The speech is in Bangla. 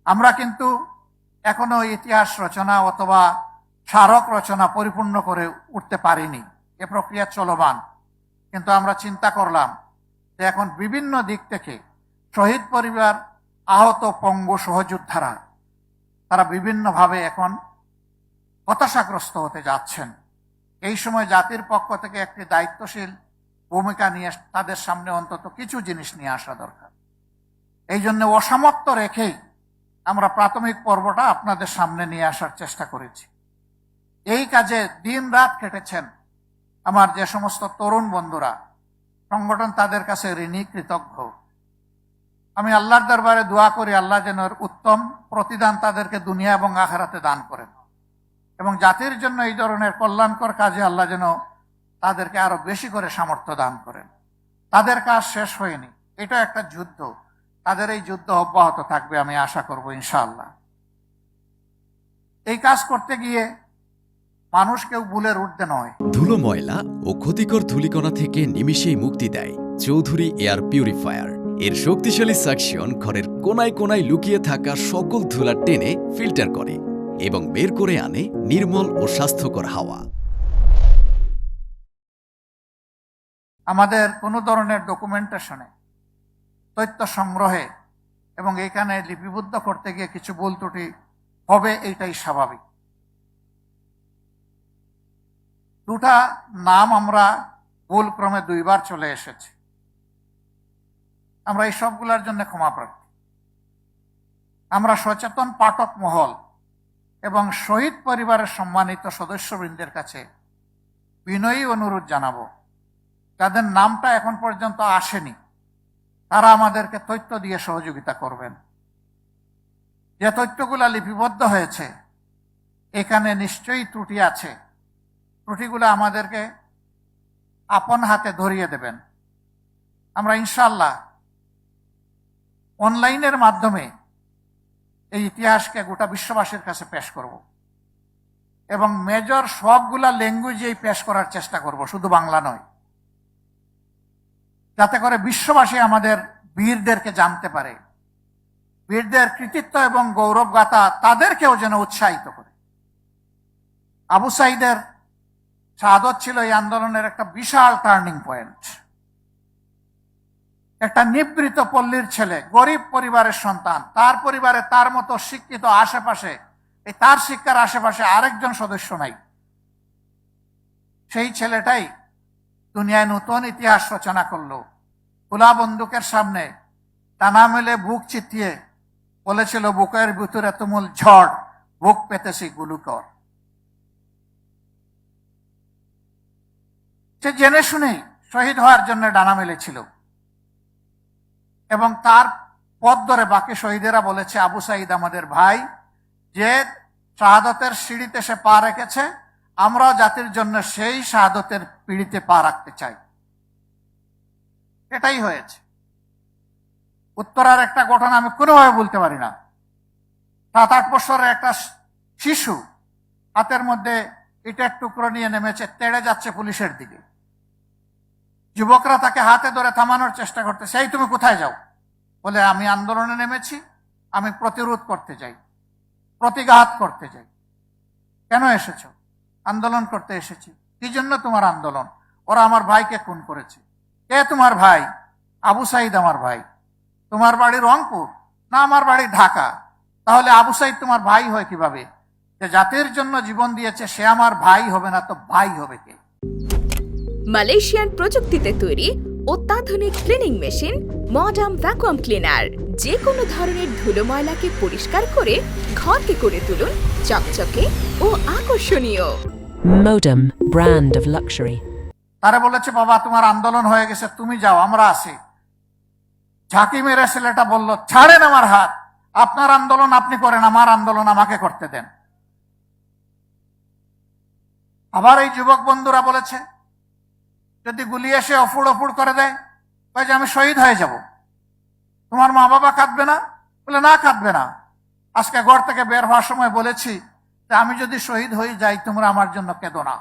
আমরা কিন্তু এখনো ইতিহাস রচনা অথবা স্মারক রচনা পরিপূর্ণ করে উঠতে পারিনি, এ প্রক্রিয়া চলমান। কিন্তু আমরা চিন্তা করলাম যে এখন বিভিন্ন দিক থেকে শহীদ পরিবার, আহত পঙ্গু সহযোদ্ধারা তারা বিভিন্নভাবে এখন হতাশাগ্রস্ত হতে যাচ্ছেন। এই সময় জাতির পক্ষ থেকে একটি দায়িত্বশীল ভূমিকা নিয়ে তাদের সামনে অন্তত কিছু জিনিস নিয়ে আসা দরকার। এই জন্য অসামর্থ্য রেখেই আমরা প্রাথমিক পর্বটা আপনাদের সামনে নিয়ে আসার চেষ্টা করেছি। এই কাজে দিন রাত খেটেছেন আমার যে সমস্ত তরুণ বন্ধুরা, সংগঠন তাদের কাছে ঋণী কৃতজ্ঞ। আমি আল্লাহর দরবারে দোয়া করি আল্লাহ যেন উত্তম প্রতিদান তাদেরকে দুনিয়া এবং আখিরাতে দান করেন, এবং জাতির জন্য এই ধরনের কল্যাণকর কাজে আল্লাহ যেন তাদেরকে আরো বেশি করে সামর্থ্য দান করেন। তাদের কাজ শেষ হয়নি, এটা একটা যুদ্ধ, তাদের এই যুদ্ধ অব্যাহত থাকবে আমি আশা করব ইনশাআল্লাহ। এই কাজ করতে গিয়ে মানুষ কেউ ভুলের ঊর্ধ্বে নয়। ধুলো, ময়লা ও ক্ষতিকর ধূলিকণা থেকে নিমিষেই মুক্তি দেয় চৌধুরী এয়ার পিউরিফায়ার। এর শক্তিশালী সাকশন ঘরের কোনায় কোনায় লুকিয়ে থাকা সকল ধুলা টেনে ফিল্টার করে এবং বের করে আনে নির্মল ও স্বাস্থ্যকর হাওয়া। আমাদের কোনো ধরনের ডকুমেন্টেশনে, তথ্য সংগ্রহে এবং এখানে লিপিবদ্ধ করতে গিয়ে কিছু ভুল ত্রুটি হবে, এইটাই স্বাভাবিক। দুটা নাম আমরা ভুল ক্রমে 2 বার চলে এসেছে, আমরা এই সবগুলোর জন্য ক্ষমা প্রার্থী। আমরা সচেতন পাঠক মহল এবং শহীদ পরিবারের সম্মানিত সদস্যবৃন্দের কাছে বিনয়ী অনুরোধ জানাবো, যাদের নামটা এখন পর্যন্ত আসেনি তারা আমাদেরকে তথ্য দিয়ে সহযোগিতা করবেন। যে তথ্যগুলা লিপিবদ্ধ হয়েছে এখানে নিশ্চয়ই ত্রুটি আছে, ত্রুটিগুলো আমাদেরকে আপন হাতে ধরিয়ে দেবেন। আমরা ইনশাআল্লাহ অনলাইনের মাধ্যমে এই ইতিহাসকে গোটা বিশ্ববাসীর কাছে পেশ করব এবং মেজর সবগুলা ল্যাঙ্গুয়েজেই পেশ করার চেষ্টা করব, শুধু বাংলা নয়, যাতে করে বিশ্ববাসী আমাদের বীরদেরকে জানতে পারে, বীরদের কৃতিত্ব এবং গৌরব গাথা তাদেরকেও যেন উৎসাহিত করে। আবু সাইদের শাহাদত ছিল এই আন্দোলনের একটা বিশাল টার্নিং পয়েন্ট। একটা নিবৃত পল্লীর ছেলে, গরিব পরিবারের সন্তান, তার পরিবারে তার মতো শিক্ষিত আশেপাশে, এই তার শিক্ষার আশেপাশে আরেকজন সদস্য নাই। সেই ছেলেটাই দুনিয়ায় নতুন ইতিহাস রচনা করলো। খোলা বন্দুকের সামনে টানা মেলে বুক চিতিয়ে বলেছিল, বুকের ভিতরে তুমুল ঝড়, বুক পেতেছি গুলুকর। সে জেনে শুনেই শহীদ হওয়ার জন্য ডানা মেলেছিল এবং তার পথ ধরে বাকি শহীদেরা বলেছে, আবু সাইদ আমাদের ভাই, যে শাহাদতের সিঁড়িতে সে পা রেখেছে, আমরাও জাতির জন্য সেই শাহাদতের পিঁড়িতে পা রাখতে চাই। এটাই হয়েছে। উত্তরার একটা ঘটনা আমি কোনোভাবে বলতে পারি না। 7-8 বছরের একটা শিশু হাতের মধ্যে ইটের টুকরো নিয়ে নেমেছে, তেড়ে যাচ্ছে পুলিশের দিকে। যুবকরা তাকে হাতে ধরে থামানোর চেষ্টা করতে, সেই তুমি কোথায় যাও? বলে, আমি আন্দোলনে নেমেছি, আমি প্রতিরোধ করতে যাই, প্রতিঘাত করতে যাই। কেন এসেছো? আন্দোলন করতে এসেছি। কি জন্য তোমার আন্দোলন? ওরা আমার ভাইকে খুন করেছে। কে তোমার ভাই? আবু সাইদ আমার ভাই। তোমার বাড়ি রংপুর? না, আমার বাড়ি ঢাকা। তাহলে আবু সাইদ তোমার ভাই হয় কিভাবে? যে জাতির জন্য জীবন দিয়েছে সে আমার ভাই হবে না তো ভাই হবে কে? মালয়েশিয়ান প্রযুক্তিতে তৈরি অত্যাধুনিক cleaning machine modern vacuum cleaner যে কোনো ধরনের ধুলো ময়লাকে পরিষ্কার করে ঘরকে করে তুলুন চকচকে ও আকর্ষণীয়। Modem, brand of luxury. তারা বলেছে, বাবা তোমার আন্দোলন হয়ে গেছে, তুমি যাও, আমরা আছি। ঝাঁকি মেরে ছেলেটা বলল, ছাড়েন আমার হাত, আপনার আন্দোলন আপনি করেন, আমার আন্দোলন আমাকে করতে দেন। আবার এই যুবক বন্ধুরা বলেছে, যদি গুলি এসে অফুড় অফুড় করে দেয়, যে আমি শহীদ হয়ে যাব, তোমার মা বাবা কাঁদবে না? বলে, না, কাঁদবে না। আজকে ঘর থেকে বের হওয়ার সময় বলেছি যে আমি যদি শহীদ হয়ে যাই তোমরা আমার জন্য কেঁদো না।